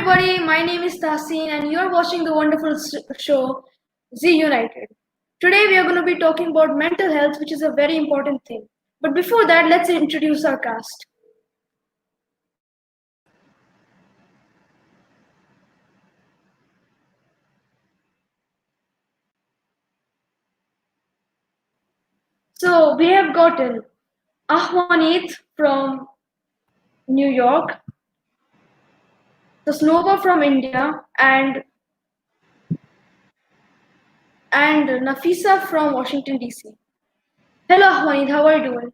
everybody, my name is Tahseen and you're watching the wonderful show Z United. Today we are going to be talking about mental health, which is a very important thing. But before that, let's introduce our cast. So we have gotten Ahwanit from New York, Tasnova from India, and Nafisa from Washington DC. Hello Ahwanit, how are you doing?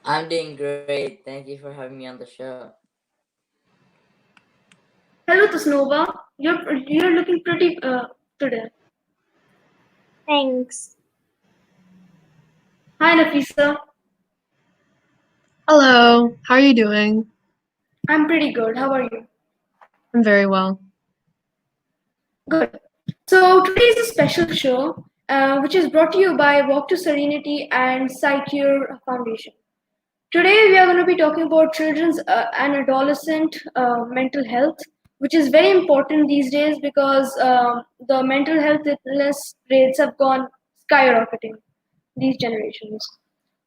I'm doing great. Thank you for having me on the show. Hello Tasnova, you're looking pretty today. Thanks. Hi Nafisa. Hello, how are you doing? I'm pretty good. How are you? I'm very well. Good. So today is a special show, which is brought to you by Walk to Serenity and Psycure Foundation. Today we are going to be talking about children's and adolescent mental health, which is very important these days because the mental health illness rates have gone skyrocketing these generations.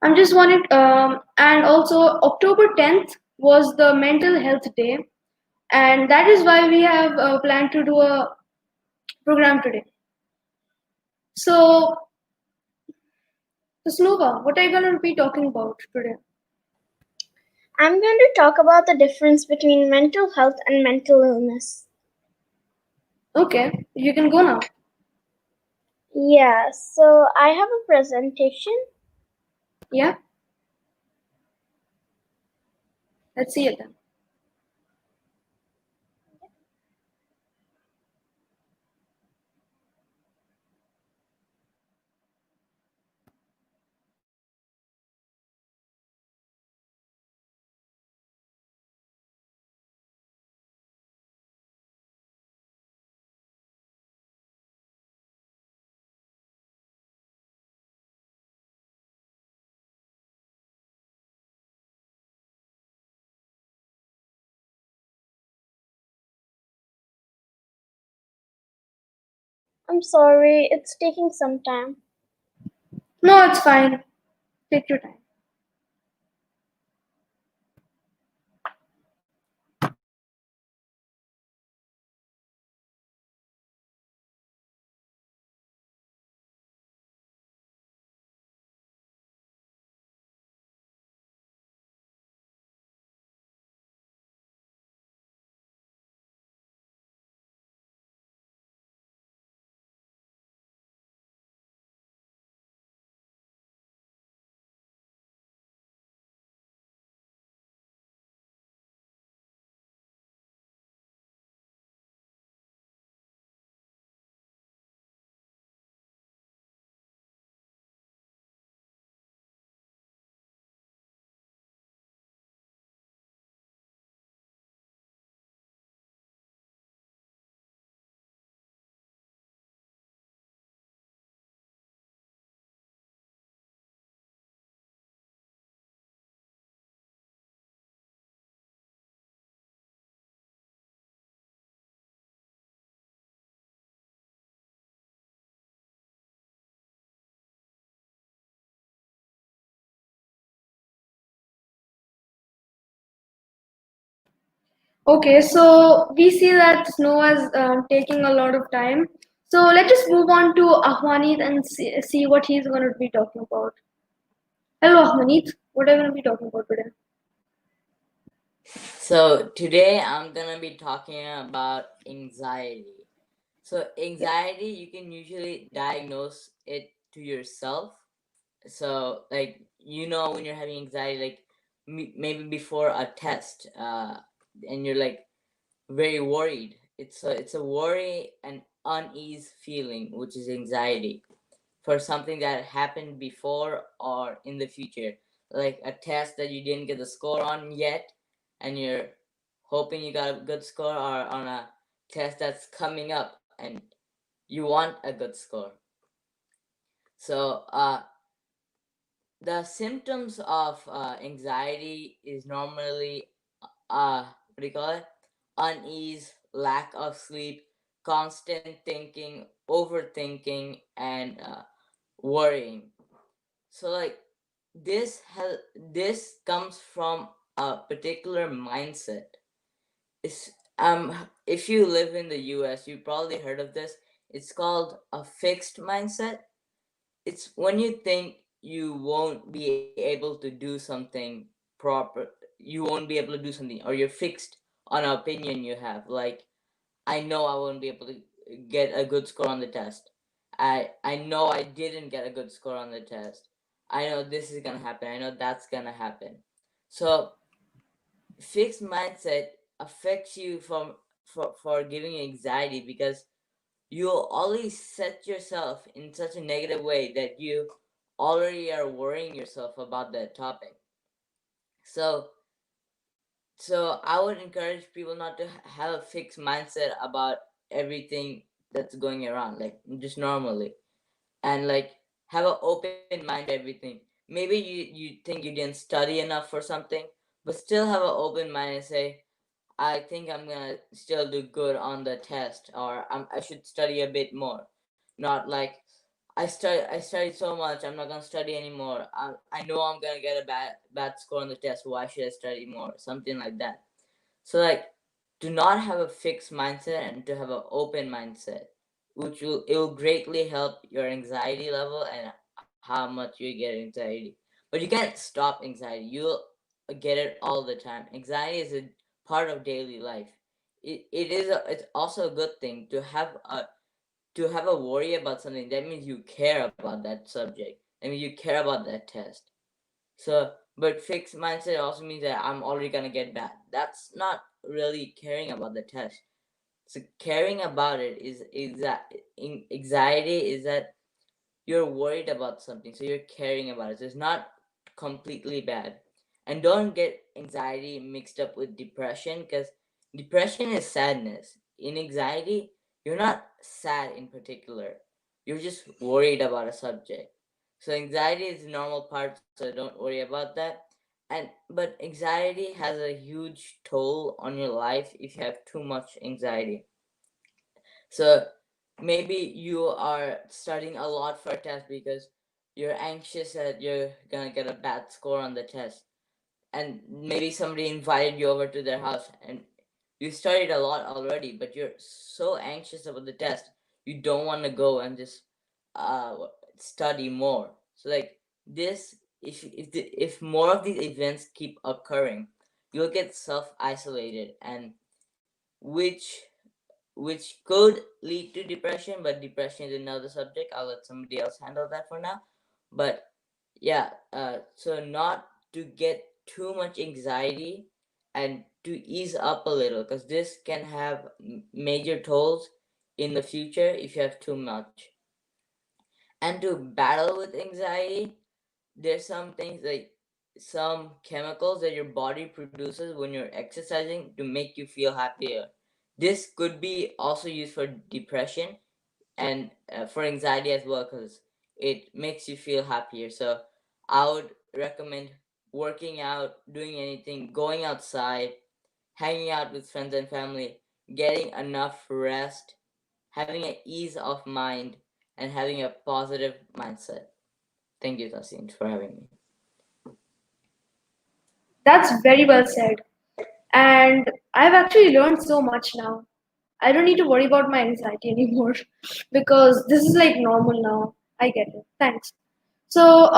I'm just wanted, and also October 10th was the Mental Health Day, and that is why we have planned to do a program today. So, Snova, what are you going to be talking about today? I'm going to talk about the difference between mental health and mental illness. Okay, you can go now. Yeah, so I have a presentation. Yeah? Let's see it then. I'm sorry, it's taking some time. No, it's fine. Take your time. Okay, so we see that Snow is taking a lot of time. So let's just move on to Ahwanit and see what he's going to be talking about. Hello, Ahwanit. What are you going to be talking about today? So today I'm gonna be talking about anxiety. So anxiety, you can usually diagnose it to yourself. So like when you're having anxiety, like maybe before a test, and you're like very worried. It's a worry and unease feeling, which is anxiety for something that happened before or in the future, like a test that you didn't get the score on yet, and you're hoping you got a good score, or on a test that's coming up and you want a good score. So, the symptoms of anxiety is normally, what do you call it? unease, lack of sleep, constant thinking, overthinking, and worrying. So like this comes from a particular mindset. It's, if you live in the US, you probably heard of this. It's called a fixed mindset. It's when you think you won't be able to do something proper, you won't be able to do something, or you're fixed on an opinion you have. Like, I know I won't be able to get a good score on the test. I know I didn't get a good score on the test. I know this is gonna happen. I know that's gonna happen. So fixed mindset affects you for giving you anxiety, because you always set yourself in such a negative way that you already are worrying yourself about that topic. So so I would encourage people not to have a fixed mindset about everything that's going around, like just normally, and like have an open mind to everything. Maybe you think you didn't study enough for something, but still have an open mind and say, I think I'm gonna still do good on the test, or I should study a bit more. Not like I studied so much, I'm not gonna study anymore. I know I'm gonna get a bad score on the test. Why should I study more? Something like that. So like, do not have a fixed mindset and to have an open mindset, which will greatly help your anxiety level and how much you get anxiety. But you can't stop anxiety. You'll get it all the time. Anxiety is a part of daily life. It's also a good thing to have a worry about something. That means you care about that subject. That means you care about that test. So, but fixed mindset also means that I'm already gonna get bad. That's not really caring about the test. So caring about it is that anxiety is that you're worried about something, so you're caring about it. So it's not completely bad. And don't get anxiety mixed up with depression, because depression is sadness. In anxiety, you're not sad in particular. You're just worried about a subject. So anxiety is a normal part, so don't worry about that. And but anxiety has a huge toll on your life if you have too much anxiety. So maybe you are studying a lot for a test because you're anxious that you're gonna get a bad score on the test. And maybe somebody invited you over to their house and you studied a lot already, but you're so anxious about the test, you don't want to go and just uh, study more. So like this, if more of these events keep occurring, you'll get self isolated, and which which could lead to depression, but depression is another subject. I'll let somebody else handle that for now. But yeah, so not to get too much anxiety and to ease up a little, because this can have major tolls in the future if you have too much. And to battle with anxiety, there's some things like some chemicals that your body produces when you're exercising to make you feel happier. This could be also used for depression and for anxiety as well, because it makes you feel happier. So I would recommend working out, doing anything, going outside, hanging out with friends and family, getting enough rest, having an ease of mind, and having a positive mindset. Thank you, Tasin, for having me. That's very well said. And I've actually learned so much now. I don't need to worry about my anxiety anymore because this is like normal now. I get it. Thanks. So,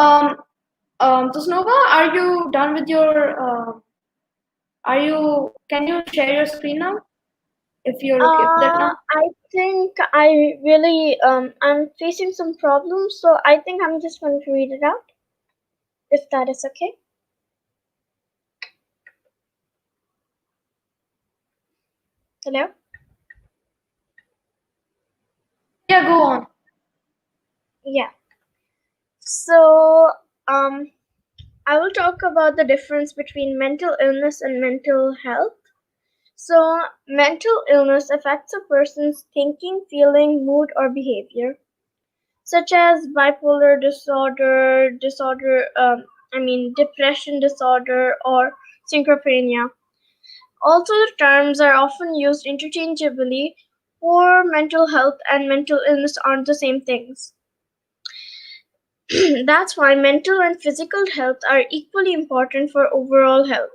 Tosnova, are you done with your? Are you? Can you share your screen now? If you're okay with that now. I think I'm facing some problems, so I think I'm just going to read it out, if that is okay. Hello? Yeah, go on. Yeah. So, I will talk about the difference between mental illness and mental health. So, mental illness affects a person's thinking, feeling, mood, or behavior, such as bipolar depression disorder, or schizophrenia. Also, the terms are often used interchangeably, for mental health and mental illness aren't the same things. That's why mental and physical health are equally important for overall health.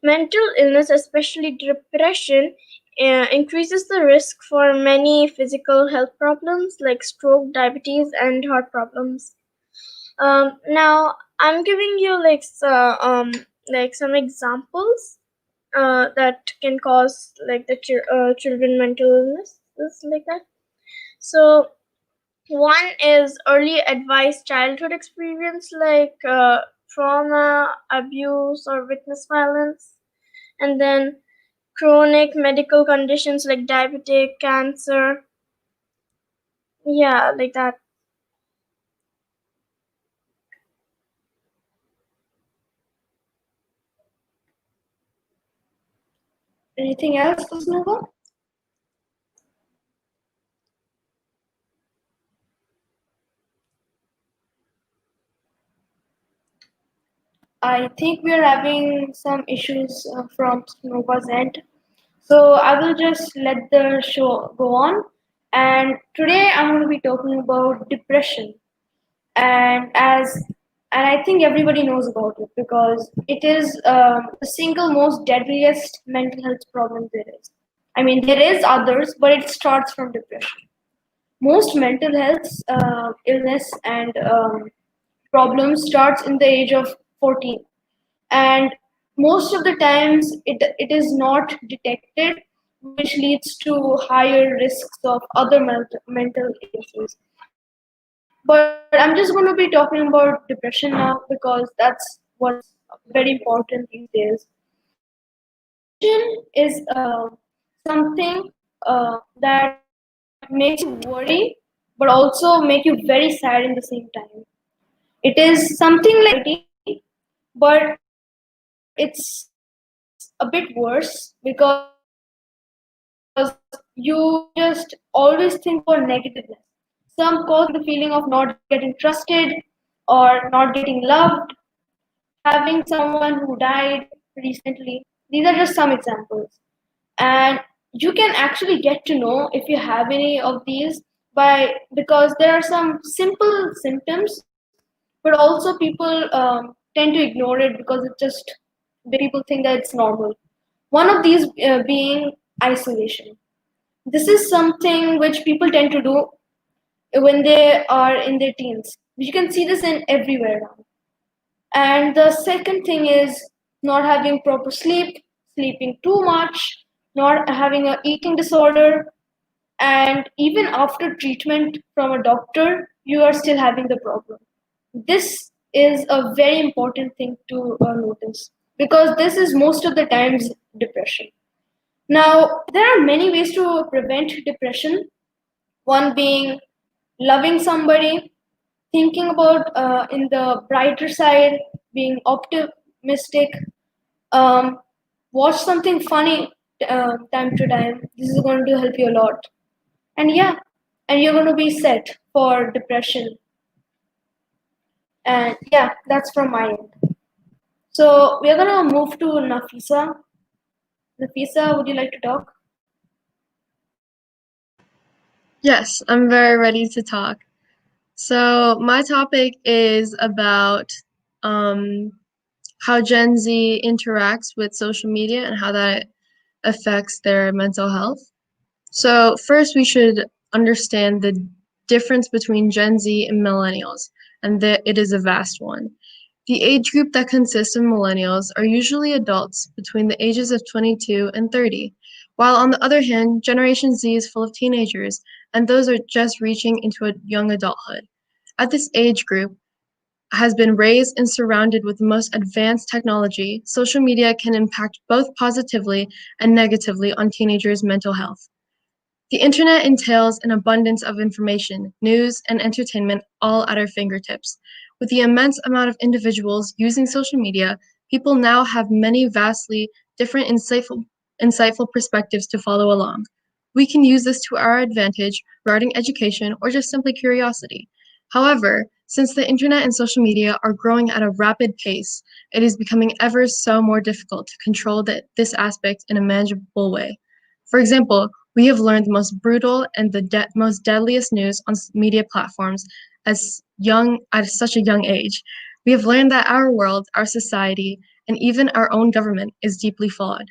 Mental illness, especially depression, increases the risk for many physical health problems like stroke, diabetes, and heart problems. Now, I'm giving you like some examples that can cause like the children mental illness like that. So one is early advised childhood experience like trauma, abuse, or witness violence, and then chronic medical conditions like diabetic, cancer, yeah, like that. Anything else, Kusnova? I think we are having some issues from Nova's end. So I will just let the show go on. And today I'm going to be talking about depression. And I think everybody knows about it because it is the single most deadliest mental health problem there is. I mean, there is others, but it starts from depression. Most mental health illness and problems starts in the age of 14, and most of the times it is not detected, which leads to higher risks of other mental illnesses. But I'm just going to be talking about depression now because that's what's very important these days. Depression is something that makes you worry but also make you very sad in the same time. It is something like anxiety, but it's a bit worse because you just always think about negativeness. Some cause it by having the feeling of not getting trusted or not getting loved, having someone who died recently. These are just some examples. And you can actually get to know if you have any of these because there are some simple symptoms, but also people tend to ignore it because it just people think that it's normal. One of these being isolation. This is something which people tend to do when they are in their teens. You can see this in everywhere now. And the second thing is not having proper sleep, sleeping too much, not having a eating disorder, and even after treatment from a doctor, you are still having the problem. This is a very important thing to notice because this is most of the times depression. Now, there are many ways to prevent depression. One being loving somebody, thinking about in the brighter side, being optimistic, um, watch something funny time to time. This is going to help you a lot. And yeah, and you're going to be set for depression. And yeah, that's from my end. So we're going to move to Nafisa. Nafisa, would you like to talk? Yes, I'm very ready to talk. So, my topic is about um, how Gen Z interacts with social media and how that affects their mental health. So, first, we should understand the difference between Gen Z and millennials, and that it is a vast one. The age group that consists of millennials are usually adults between the ages of 22 and 30, while on the other hand, Generation Z is full of teenagers, and those are just reaching into a young adulthood. At this age group, has been raised and surrounded with the most advanced technology, social media can impact both positively and negatively on teenagers' mental health. The internet entails an abundance of information, news, and entertainment all at our fingertips. With the immense amount of individuals using social media, people now have many vastly different insightful perspectives to follow along. We can use this to our advantage regarding education or just simply curiosity. However, Since the internet and social media are growing at a rapid pace, it is becoming ever so more difficult to control this aspect in a manageable way. For example, we have learned the most brutal and the most deadliest news on media platforms at such a young age. We have learned that our world, our society, and even our own government is deeply flawed.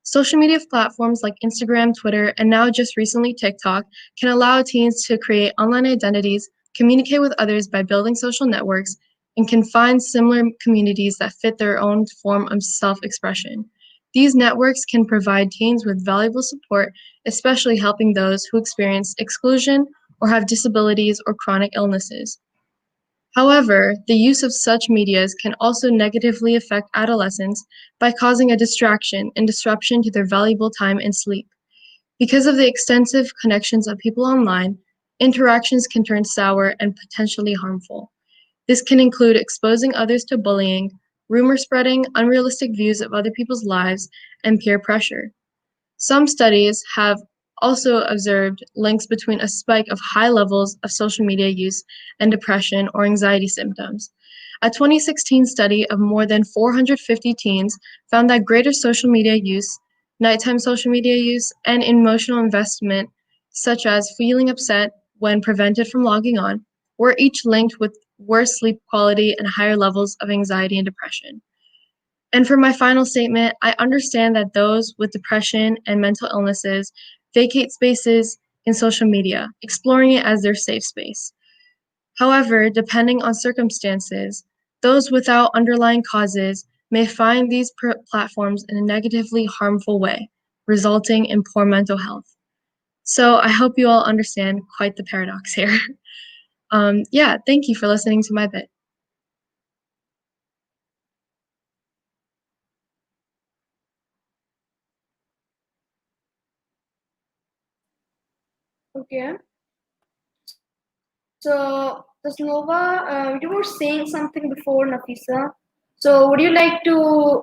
Social media platforms like Instagram, Twitter, and now just recently TikTok can allow teens to create online identities, communicate with others by building social networks, and can find similar communities that fit their own form of self expression. These networks can provide teens with valuable support, especially helping those who experience exclusion or have disabilities or chronic illnesses. However, the use of such medias can also negatively affect adolescents by causing a distraction and disruption to their valuable time and sleep. Because of the extensive connections of people online, interactions can turn sour and potentially harmful. This can include exposing others to bullying, rumor spreading, unrealistic views of other people's lives, and peer pressure. Some studies have also observed links between a spike of high levels of social media use and depression or anxiety symptoms. A 2016 study of more than 450 teens found that greater social media use, nighttime social media use, and emotional investment, such as feeling upset when prevented from logging on, were each linked with worse sleep quality and higher levels of anxiety and depression. And for my final statement, I understand that those with depression and mental illnesses vacate spaces in social media, exploring it as their safe space. However, depending on circumstances, those without underlying causes may find these platforms in a negatively harmful way, resulting in poor mental health. So I hope you all understand quite the paradox here. Yeah, thank you for listening to my bit. Okay. So, Tasnova, you were saying something before, Nafisa. So, would you like to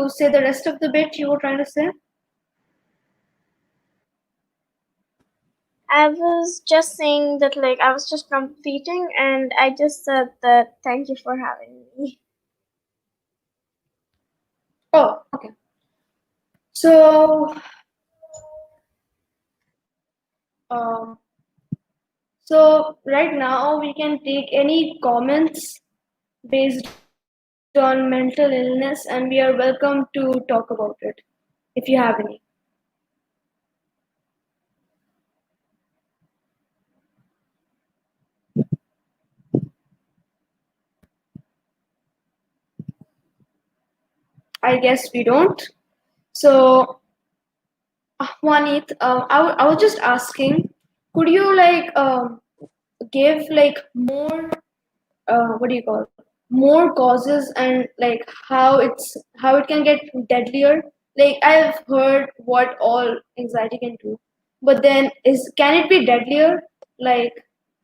say the rest of the bit you were trying to say? I was just saying that, like, I was just completing, and I just said that thank you for having me. Oh, okay. So, um, so right now we can take any comments based on mental illness, and we are welcome to talk about it if you have any. I guess we don't. So, Juanit, I was just asking, could you give like more what do you call more causes and like how it can get deadlier? Like I've heard what all anxiety can do, but then is can it be deadlier? Like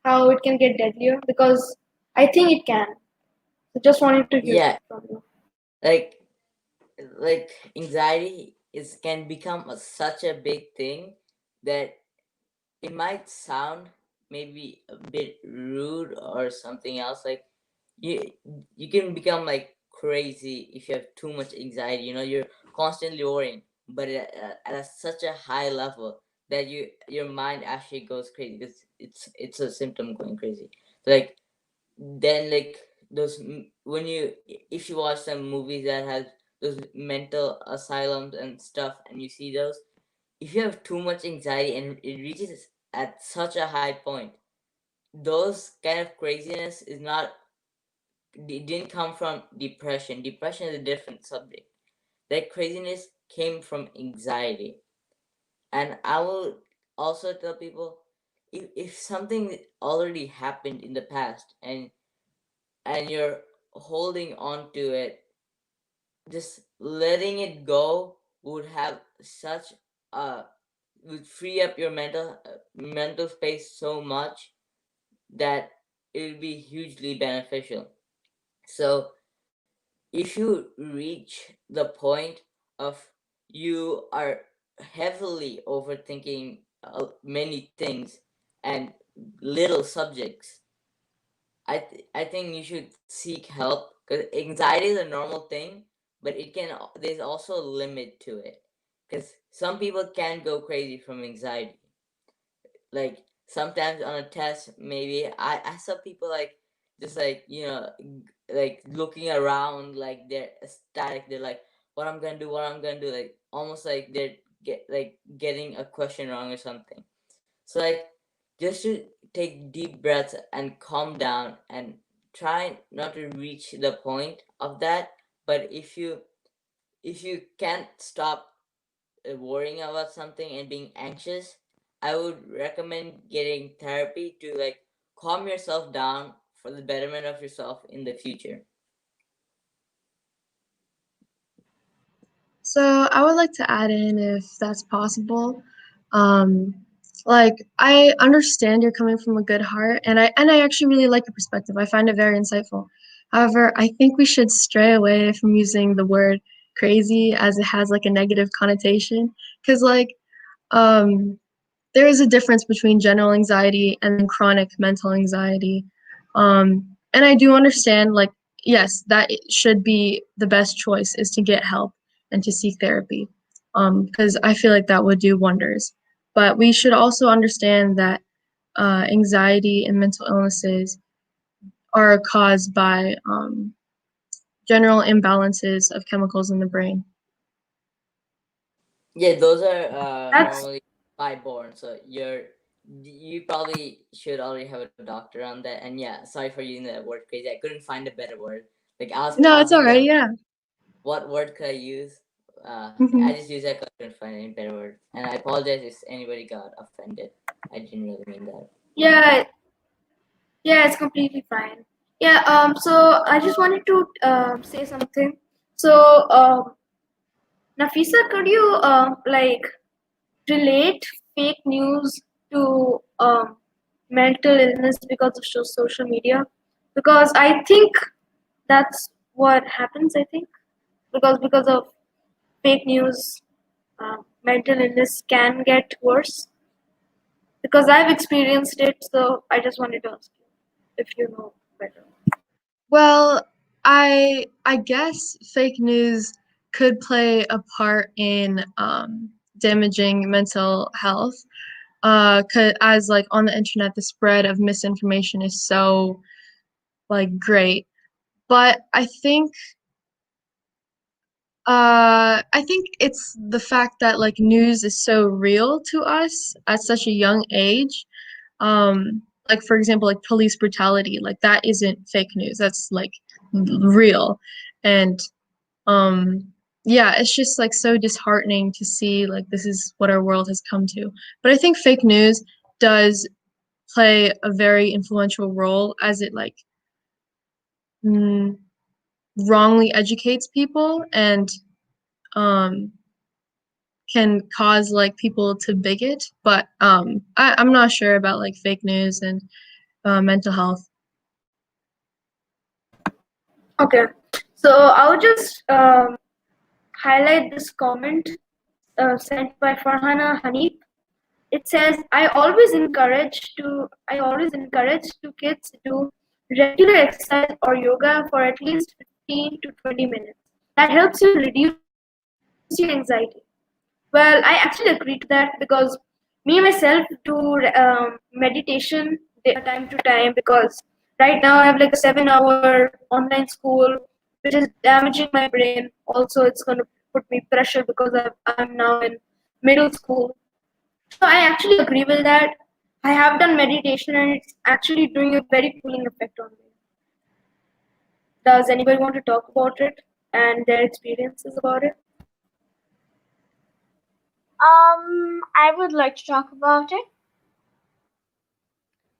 how it can get deadlier? Because I think it can. So just wanted to hear Yeah, from you. like like anxiety is can become such a big thing that it might sound maybe a bit rude or something else. Like you you can become like crazy if you have too much anxiety. You're constantly worrying, but at such a high level that your mind actually goes crazy. It's a symptom going crazy. Like then like when you if you watch some movies that has those mental asylums and stuff, and you see those, if you have too much anxiety and it reaches at such a high point, those kind of craziness is not it didn't come from depression is a different subject. That craziness came from anxiety. And I will also tell people, if something already happened in the past and you're holding on to it, just letting it go would have such a would free up your mental space so much that it would be hugely beneficial. So if you reach the point of you are heavily overthinking many things and little subjects, I think you should seek help, because anxiety is a normal thing, but there's also a limit to it, because some people can go crazy from anxiety. Like sometimes on a test, maybe I saw people like just like like looking around, like they're static. They're like, what I'm gonna do, what I'm gonna do, like almost like they're getting a question wrong or something. So like just to take deep breaths and calm down and try not to reach the point of that. But if you can't stop worrying about something and being anxious, I would recommend getting therapy to like calm yourself down for the betterment of yourself in the future. So I would like to add in, if that's possible. Um, like, I understand you're coming from a good heart, and I actually really like your perspective. I find it very insightful. However, I think we should stray away from using the word crazy, as it has like a negative connotation. Because um there is a difference between general anxiety and then chronic mental anxiety. And I do understand, like, yes, that it should be the best choice, is to get help and to seek therapy, because I feel like that would do wonders. But we should also understand that anxiety and mental illnesses are caused by general imbalances of chemicals in the brain. Yeah, those are That's normally by-born, so you probably should already have a doctor on that. And yeah, sorry for using that word crazy. I couldn't find a better word. Like I was No, it's all pausing right. down. Yeah. What word could I use? Hmm. I just used that 'cause I couldn't find any better word. And I apologize if anybody got offended. I didn't really mean that. yeah, yeah, it's completely fine. Yeah. So I just wanted to say something. So Nafisa, could you like relate fake news to mental illness because of social media? Because I think that's what happens. I think because of fake news, mental illness can get worse. Because I've experienced it, so I just wanted to ask you if you know better. Well, I guess fake news could play a part in damaging mental health. 'Cause as like on the internet, the spread of misinformation is so like great. But I think it's the fact that like news is so real to us at such a young age. Like for example, like police brutality, like that isn't fake news. That's like real. And um yeah, it's just like so disheartening to see like this is what our world has come to. But I think fake news does play a very influential role, as it like mm, wrongly educates people and um can cause like people to bigot. But I'm not sure about like fake news and mental health. Okay, so I'll just highlight this comment sent by Farhana Hanif. It says, I always encourage to kids do regular exercise or yoga for at least 15 to 20 minutes. That helps you reduce your anxiety. Well, I actually agree to that because me myself do meditation time to time, because right now I have like a 7 hour online school which is damaging my brain. Also, it's going to put me pressure because I'm now in middle school. So I actually agree with that. I have done meditation and it's actually doing a very cooling effect on me. Does anybody want to talk about it and their experiences about it? I would like to talk about it.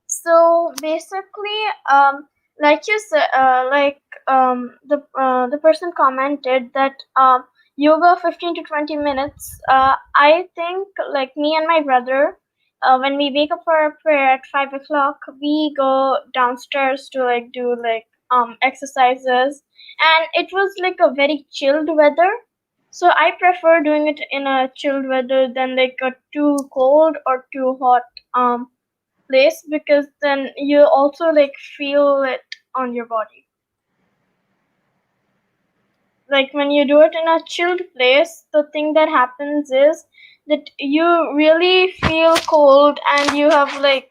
So basically, like you said, the person commented that yoga 15 to 20 minutes. I think like me and my brother, when we wake up for a prayer at 5 o'clock, we go downstairs to like do like exercises, and it was like a very chilled weather. So I prefer doing it in a chilled weather than like a too cold or too hot place because then you also like feel it on your body. Like when you do it in a chilled place, the thing that happens is that you really feel cold and you have like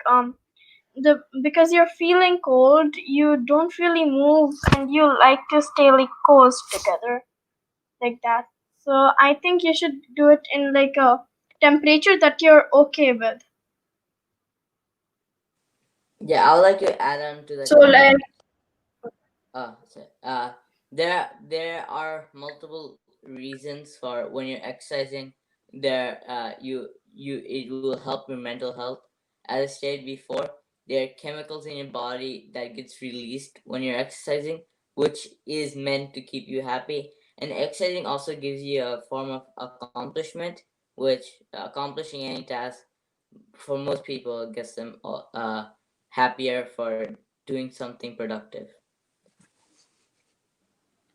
the because you're feeling cold, you don't really move and you like to stay like close together like that. So I think you should do it in like a temperature that you're okay with. Yeah, I would like to add on to So that like, comment. There are multiple reasons for when you're exercising. It will help your mental health. As I stated before, there are chemicals in your body that gets released when you're exercising, which is meant to keep you happy. And exercising also gives you a form of accomplishment, which accomplishing any task for most people gets them happier for doing something productive.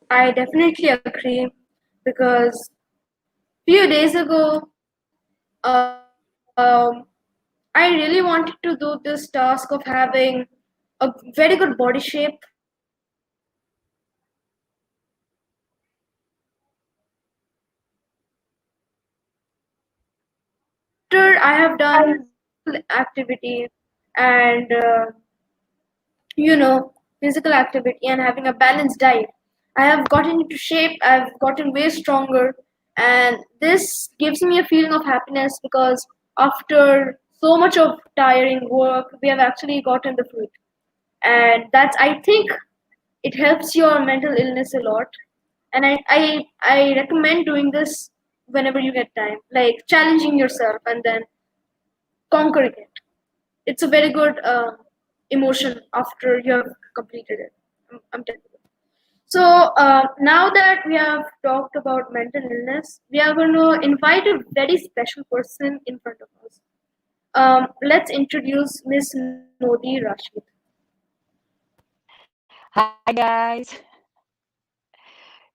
I definitely agree because few days ago, I really wanted to do this task of having a very good body shape. After I have done physical activity and physical activity and having a balanced diet, I have gotten into shape. I've gotten way stronger, and this gives me a feeling of happiness because after so much of tiring work, we have actually gotten the fruit, and that's I think it helps your mental illness a lot. And I recommend doing this whenever you get time, like challenging yourself and then conquering it. It's a very good emotion after you have completed it. I'm telling you. So now that we have talked about mental illness, we are going to invite a very special person in front of us. Let's introduce Miss Modi Rashid. Hi guys.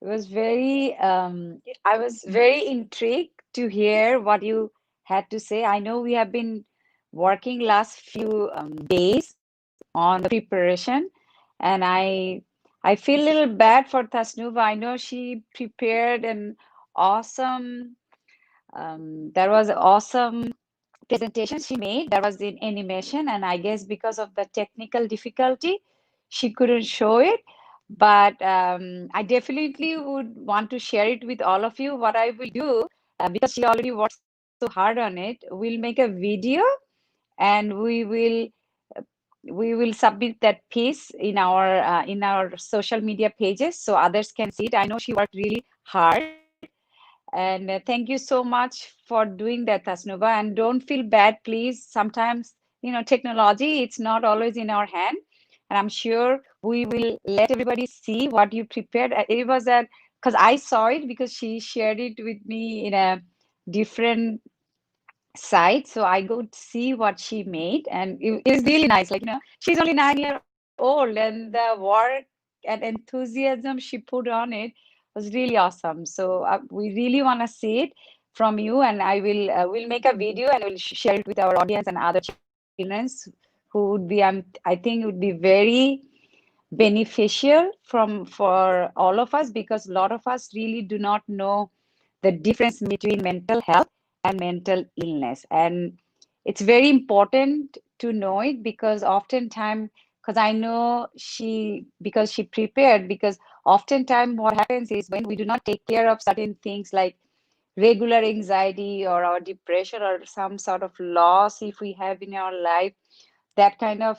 It was I was very intrigued to hear what you had to say. I know we have been working last few days on the preparation, and I feel a little bad for Tasnuva. I know she prepared an awesome there was an awesome presentation she made that was in animation, and I guess because of the technical difficulty she couldn't show it, but I definitely would want to share it with all of you. What I will do, because she already worked so hard on it, we'll make a video and we will submit that piece in our social media pages so others can see it. I know she worked really hard. And thank you so much for doing that, Tasnuba. And don't feel bad, please. Sometimes, technology, it's not always in our hand. And I'm sure we will let everybody see what you prepared. It was that because I saw it because she shared it with me in a different site. So I go to see what she made. And it was really nice. Like, she's only 9 years old, and the work and enthusiasm she put on it was really awesome. So we really want to see it from you, and I will make a video and we'll share it with our audience and other children who would be I think would be very beneficial for all of us, because a lot of us really do not know the difference between mental health and mental illness. And it's very important to know it, because oftentimes, because I know because she prepared, because oftentimes what happens is when we do not take care of certain things like regular anxiety or our depression or some sort of loss if we have in our life, that kind of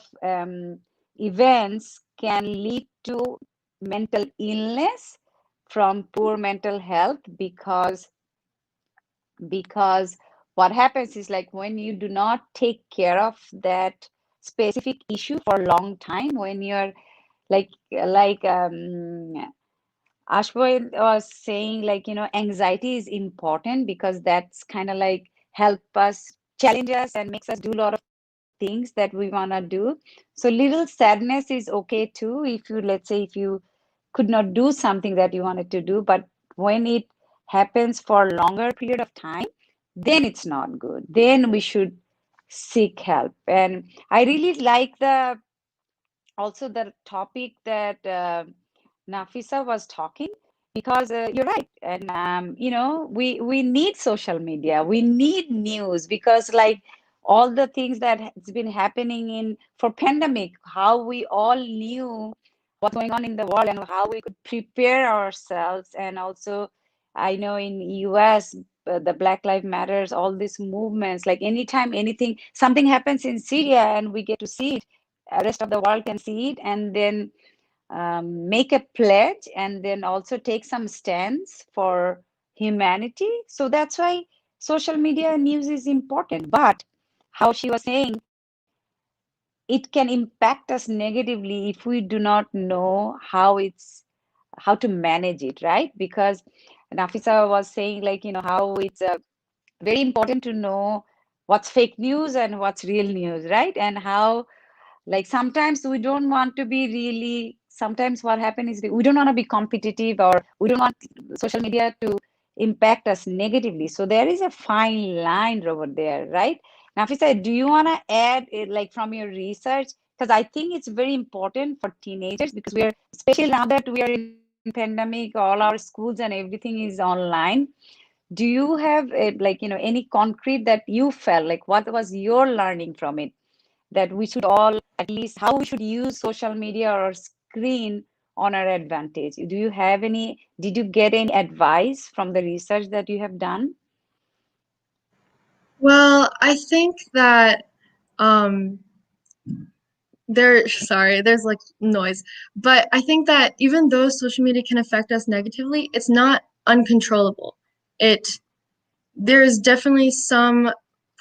events can lead to mental illness from poor mental health, because what happens is, like, when you do not take care of that specific issue for a long time, when you're like Ashboy was saying, like, anxiety is important because that's kind of like help us, challenge us, and makes us do a lot of things that we want to do. So little sadness is okay too, if you, let's say, if you could not do something that you wanted to do, but when it happens for a longer period of time, then it's not good. Then we should seek help. And I really like the also the topic that Nafisa was talking, because you're right. And we need social media, we need news, because like all the things that has been happening in for pandemic, how we all knew what's going on in the world and how we could prepare ourselves. And also I know in US, the Black Lives Matters, all these movements, like anytime anything something happens in Syria and we get to see it, rest of the world can see it, and then make a pledge, and then also take some stance for humanity. So that's why social media news is important. But how she was saying, it can impact us negatively if we do not know how to manage it, right? Because Nafisa was saying, like, how it's very important to know what's fake news and what's real news, right? And how, like, sometimes we don't want to be really, sometimes what happens is we don't want to be competitive, or we don't want social media to impact us negatively. So there is a fine line over there, right? Nafisa, do you want to add it, like, from your research? Because I think it's very important for teenagers, because we are, especially now that we are in pandemic, all our schools and everything is online. Do you have like, any concrete that you felt, like, what was your learning from it, that we should all, at least how we should use social media or screen on our advantage? Do you have any, did you get any advice from the research that you have done? Well, I think that um sorry, there's like noise. But I think that even though social media can affect us negatively, it's not uncontrollable. It There's definitely some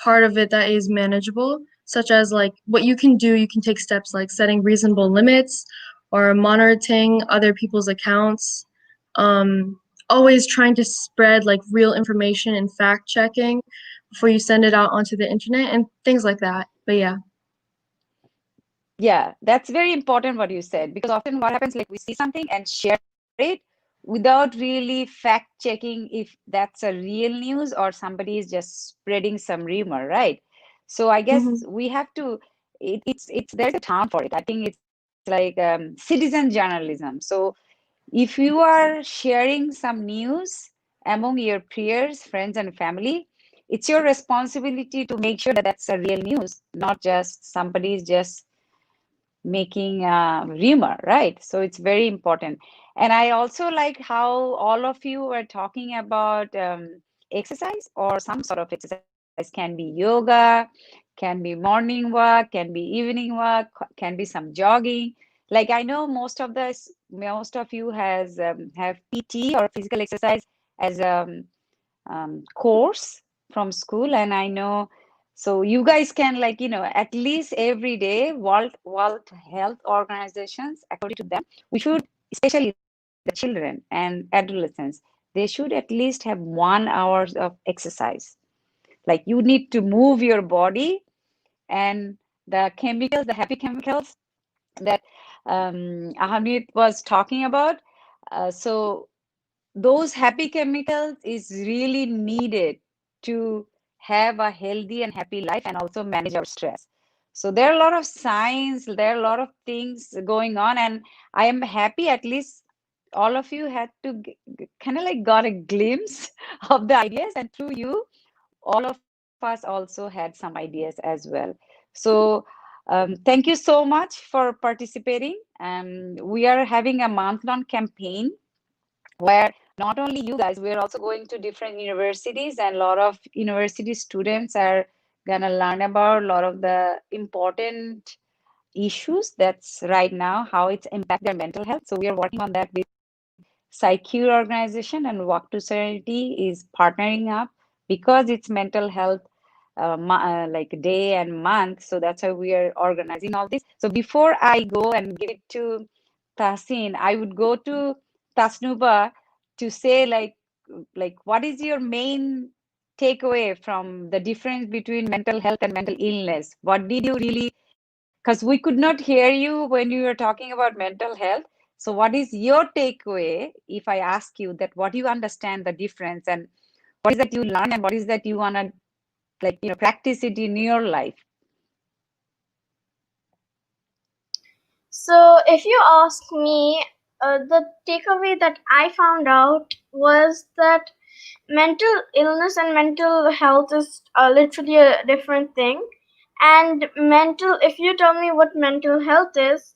part of it that is manageable, such as like what you can do, you can take steps like setting reasonable limits or monitoring other people's accounts. Always trying to spread like real information and fact checking before you send it out onto the internet and things like that. But yeah. Yeah, that's very important what you said, because often what happens, like, we see something and share it without really fact checking if that's a real news or somebody is just spreading some rumor, right? So I guess Hmm. we have to, it's there's a term for it. I think it's like citizen journalism. So if you are sharing some news among your peers, friends, and family, it's your responsibility to make sure that that's a real news, not just somebody's just making a rumor, right? So it's very important. And I also like how all of you were talking about exercise, or some sort of exercise. Can be yoga, can be morning walk, can be evening walk, can be some jogging. Like, I know most of you has have PT or physical exercise as a course from school. And I know, so you guys can, like, at least every day, world health organizations, according to them, we should, especially the children and adolescents, they should at least have 1 hour of exercise. Like, you need to move your body, and the chemicals, the happy chemicals that Ahamid was talking about, so those happy chemicals is really needed to have a healthy and happy life, and also manage our stress. So there are a lot of signs, there are a lot of things going on, and I am happy at least all of you had to kind of like got a glimpse of the ideas, and through you, all of us also had some ideas as well. So thank you so much for participating. We are having a month-long campaign where not only you guys, we're also going to different universities, and a lot of university students are gonna learn about a lot of the important issues that's right now, how it's impact their mental health. So we are working on that with Psycure organization, and Walk to Serenity is partnering up because it's mental health like day and month. So that's why we are organizing all this. So before I go and give it to Tahsin, I would go to Tasnuba to say, like what is your main takeaway from the difference between mental health and mental illness? What did you really, because we could not hear you when you were talking about mental health. So what is your takeaway if I ask you that, what do you understand the difference, and what is that you learn, and what is that you want to like practice it in your life? So, if you ask me, the takeaway that I found out was that mental illness and mental health is literally a different thing. And if you tell me what mental health is,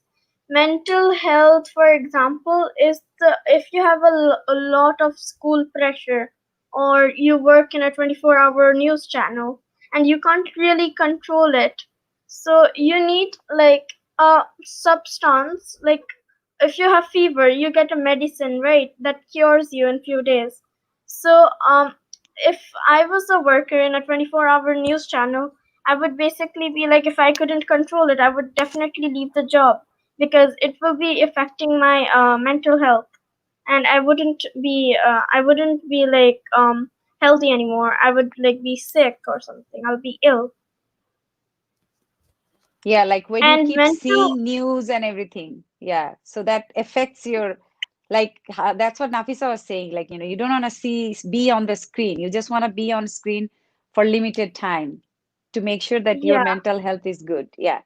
mental health, for example, is if you have a lot of school pressure, or you work in a 24-hour news channel and you can't really control it. So you need like a substance, like if you have fever, you get a medicine, right? That cures you in few days. So if I was a worker in a 24-hour news channel, I would basically be like, if I couldn't control it, I would definitely leave the job, because it will be affecting my mental health, and I wouldn't be like healthy anymore. I would like be sick or something. I'll be ill. Yeah, like when you And keep mental, seeing news and everything. Yeah, so that affects your, like that's what Nafisa was saying. Like, you don't want to be on the screen. You just want to be on screen for limited time to make sure that your yeah. mental health is good. Yeah.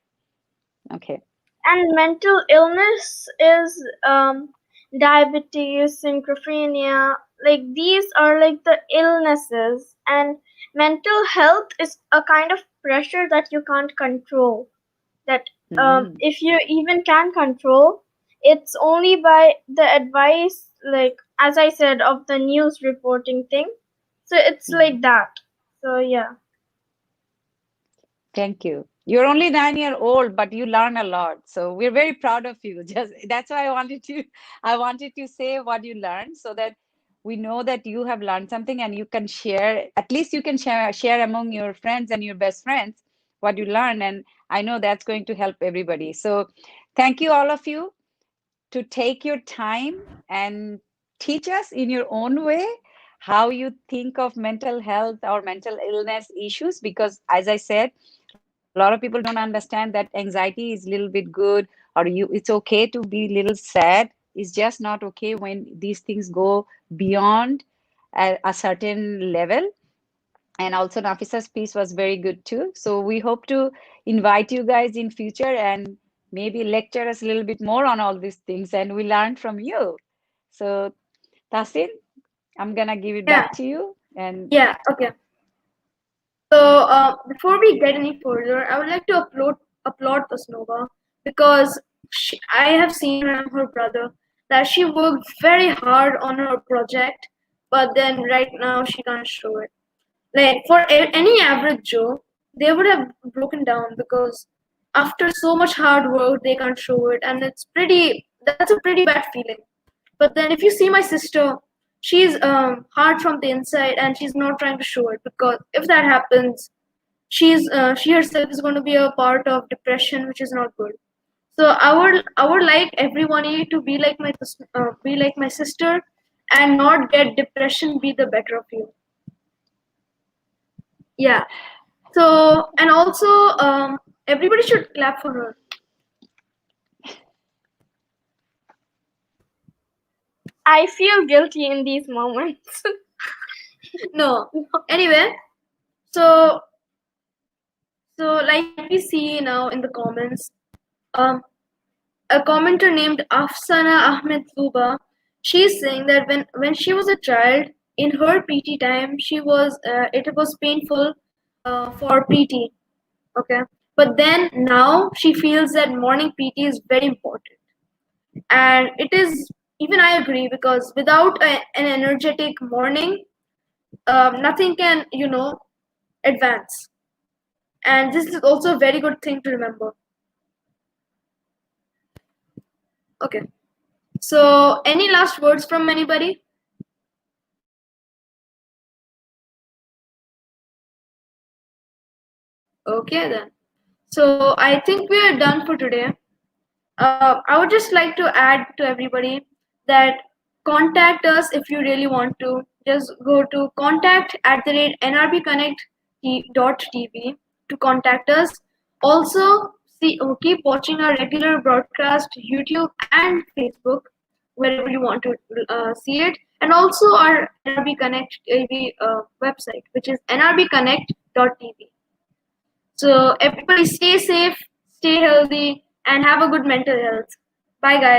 Okay. And mental illness is diabetes, schizophrenia. Like these are like the illnesses, and mental health is a kind of pressure that you can't control. That Mm, if you even can control, it's only by the advice, like as I said, of the news reporting thing. So it's mhm. like that. So yeah. Thank you. You're only 9 year old, but you learn a lot. So we're very proud of you. Just that's why I wanted to say what you learned so that we know that you have learned something and you can share, at least you can share among your friends and your best friends what you learn. And I know that's going to help everybody. So thank you all of you to take your time and teach us in your own way how you think of mental health or mental illness issues, because as I said, a lot of people don't understand that anxiety is a little bit good, or it's okay to be a little sad. It's just not okay when these things go beyond a certain level. And also Nafisa's piece was very good too. So we hope to invite you guys in future and maybe lecture us a little bit more on all these things and we learn from you. So Tasin, I'm gonna give it Yeah, back to you. And yeah, okay. So before we get any further, I would like to applaud Tasnova because I have seen her and her brother that she worked very hard on her project, but then right now she can't show it. Like for any average Joe, they would have broken down because after so much hard work, they can't show it, and that's a pretty bad feeling. But then if you see my sister, she's hard from the inside, and she's not trying to show it because if that happens, she herself is going to be a part of depression, which is not good. So I would like everyone here to be like my sister, and not get depression. Be the better of you. Yeah. So and also everybody should clap for her. I feel guilty in these moments. No. Anyway, so like we see now in the comments, um, a commenter named Afsana Ahmed Zuba, she's saying that when she was a child, in her PT time, it was painful for PT. Okay, but then now she feels that morning PT is very important, and it is even I agree because without an energetic morning, nothing can advance, and this is also a very good thing to remember. Okay, so any last words from anybody? Okay then. So I think we are done for today. I would just like to add to everybody that contact us if you really want to. Just go to contact@nrbconnect.tv to contact us. Also, keep watching our regular broadcast, YouTube and Facebook, wherever you want to see it, and also our NRB Connect TV website, which is nrbconnect.tv. So everybody stay safe, stay healthy, and have a good mental health. Bye, guys.